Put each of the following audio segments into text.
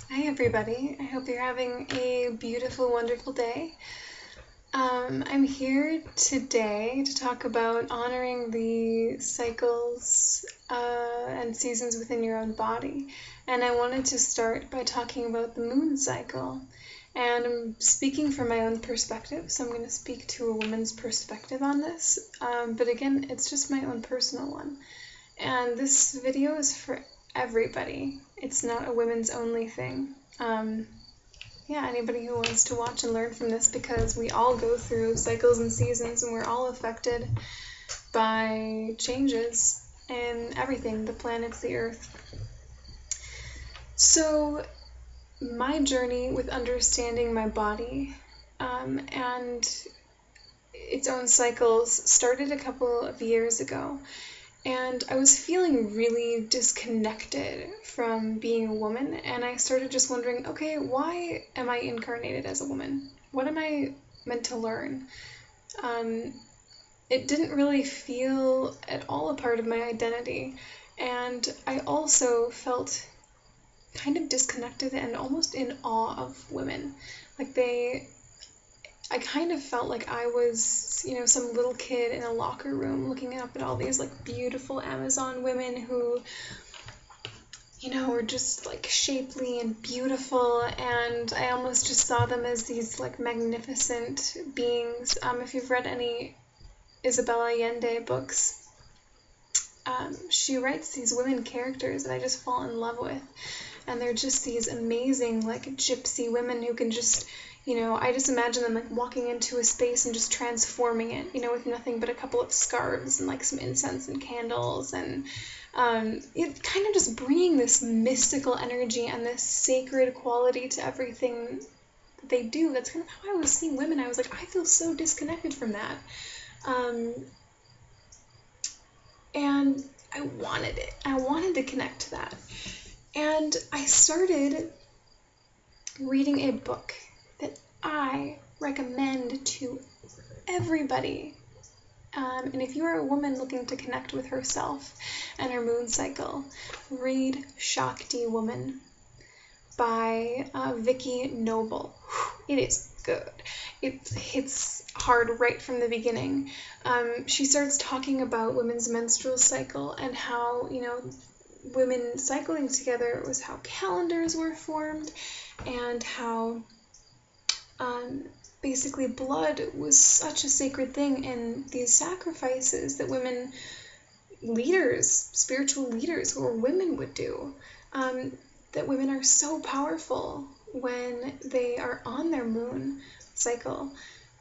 Hi everybody, I hope you're having a beautiful, wonderful day. I'm here today to talk about honoring the cycles and seasons within your own body. And I wanted to start by talking about the moon cycle. And I'm speaking from my own perspective, so I'm going to speak to a woman's perspective on this. But again, it's just my own personal one. And this video is for everybody. It's not a women's only thing. Anybody who wants to watch and learn from this, because we all go through cycles and seasons and we're all affected by changes in everything, the planets, the earth. So my journey with understanding my body and its own cycles started a couple of years ago. And I was feeling really disconnected from being a woman, and I started just wondering, okay, why am I incarnated as a woman? What am I meant to learn? It didn't really feel at all a part of my identity, and I also felt kind of disconnected and almost in awe of women. I kind of felt like I was, some little kid in a locker room looking up at all these beautiful Amazon women who, were just shapely and beautiful, and I almost just saw them as these magnificent beings. If you've read any Isabella Allende books, she writes these women characters that I just fall in love with, and they're just these amazing gypsy women who can just, I just imagine them walking into a space and just transforming it, with nothing but a couple of scarves and some incense and candles, and it kind of just bringing this mystical energy and this sacred quality to everything that they do. That's kind of how I was seeing women. I was like, I feel so disconnected from that. And I wanted it. I wanted to connect to that. And I started reading a book that I recommend to everybody. And if you are a woman looking to connect with herself and her moon cycle, read Shakti Woman by Vicki Noble. It is good. It hits hard right from the beginning. She starts talking about women's menstrual cycle and how, women cycling together was how calendars were formed, and how basically blood was such a sacred thing, and these sacrifices that women leaders, spiritual leaders who were women, would do, that women are so powerful when they are on their moon cycle,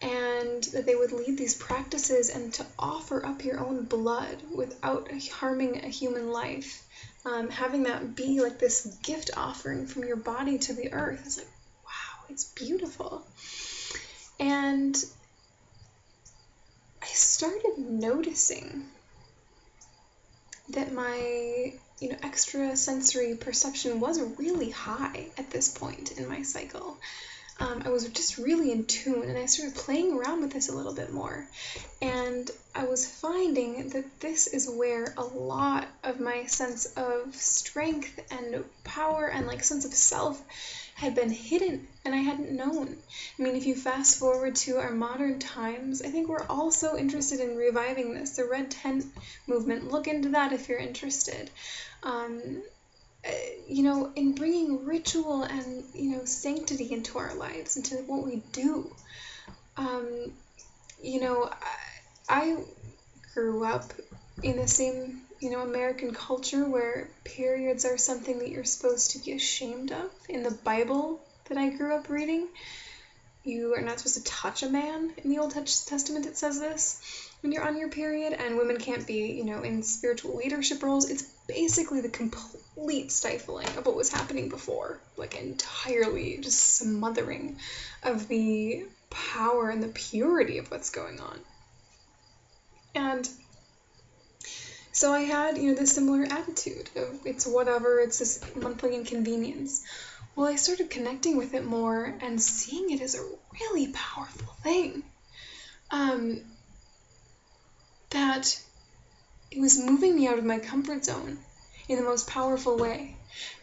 and that they would lead these practices and to offer up your own blood without harming a human life, having that be this gift offering from your body to the earth. It's wow, it's beautiful. And I started noticing that my extrasensory perception was really high at this point in my cycle. I was just really in tune, and I started playing around with this a little bit more, and I was finding that this is where a lot of my sense of strength and power and sense of self had been hidden, and I hadn't known. I mean, if you fast forward to our modern times, I think we're all so interested in reviving this, the Red Tent movement. Look into that if you're interested. In bringing ritual and, sanctity into our lives, into what we do. I grew up in the same, American culture where periods are something that you're supposed to be ashamed of. In the Bible that I grew up reading, you are not supposed to touch a man. In the Old Testament it says this when you're on your period, and women can't be, in spiritual leadership roles. It's basically the complete stifling of what was happening before, entirely just smothering of the power and the purity of what's going on. And so I had, this similar attitude of it's whatever, it's this monthly inconvenience. Well, I started connecting with it more and seeing it as a really powerful thing. That it was moving me out of my comfort zone in the most powerful way.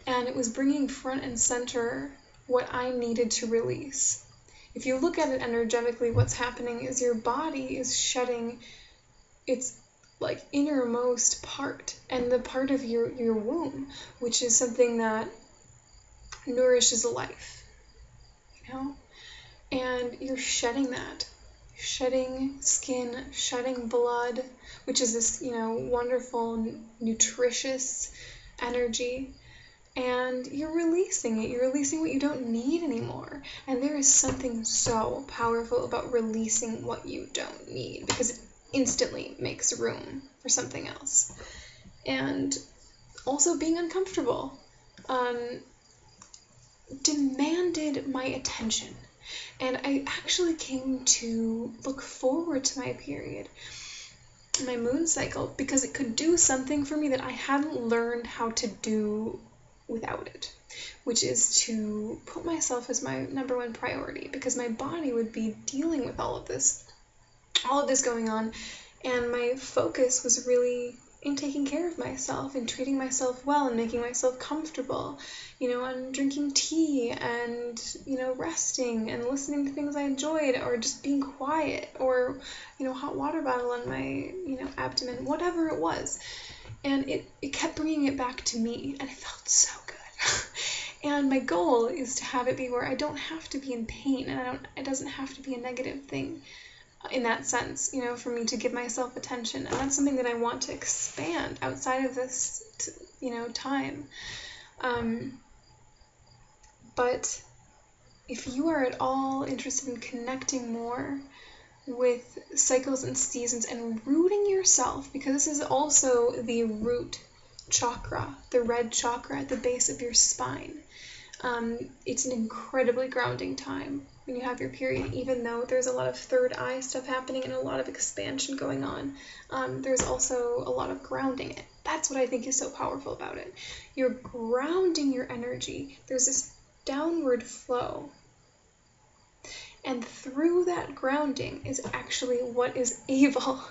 and it was bringing front and center what I needed to release. If you look at it energetically, what's happening is your body is shedding its like innermost part, and the part of your womb, which is something that nourishes life, you know? And you're shedding that. Shedding skin, shedding blood, which is this, wonderful, nutritious energy. And you're releasing it. You're releasing what you don't need anymore. And there is something so powerful about releasing what you don't need, because it instantly makes room for something else. And also being uncomfortable demanded my attention. And I actually came to look forward to my period, my moon cycle, because it could do something for me that I hadn't learned how to do without it, which is to put myself as my number one priority, because my body would be dealing with all of this going on, and my focus was really in taking care of myself and treating myself well and making myself comfortable, and drinking tea and, resting and listening to things I enjoyed, or just being quiet, or, hot water bottle on my, abdomen, whatever it was. And it kept bringing it back to me, and it felt so good. And my goal is to have it be where I don't have to be in pain, and it doesn't have to be a negative thing in that sense, for me to give myself attention. And that's something that I want to expand outside of this, time. But if you are at all interested in connecting more with cycles and seasons and rooting yourself, because this is also the root chakra, the red chakra at the base of your spine. It's an incredibly grounding time when you have your period, even though there's a lot of third eye stuff happening and a lot of expansion going on. There's also a lot of grounding it. That's what I think is so powerful about it. You're grounding your energy. There's this downward flow. And through that grounding is actually what is able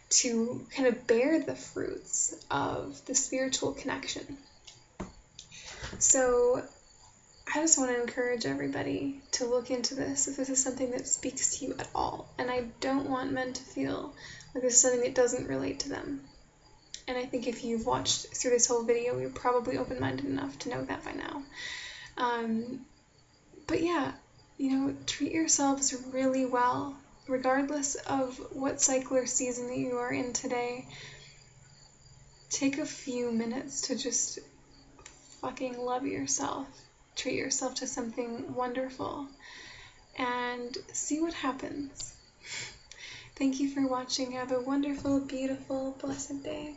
to kind of bear the fruits of the spiritual connection. So I just want to encourage everybody to look into this if this is something that speaks to you at all. And I don't want men to feel like this is something that doesn't relate to them. And I think if you've watched through this whole video, you're probably open-minded enough to know that by now. But yeah, treat yourselves really well, regardless of what cycle or season that you are in today. Take a few minutes to just fucking love yourself. Treat yourself to something wonderful and see what happens. Thank you for watching. Have a wonderful, beautiful, blessed day.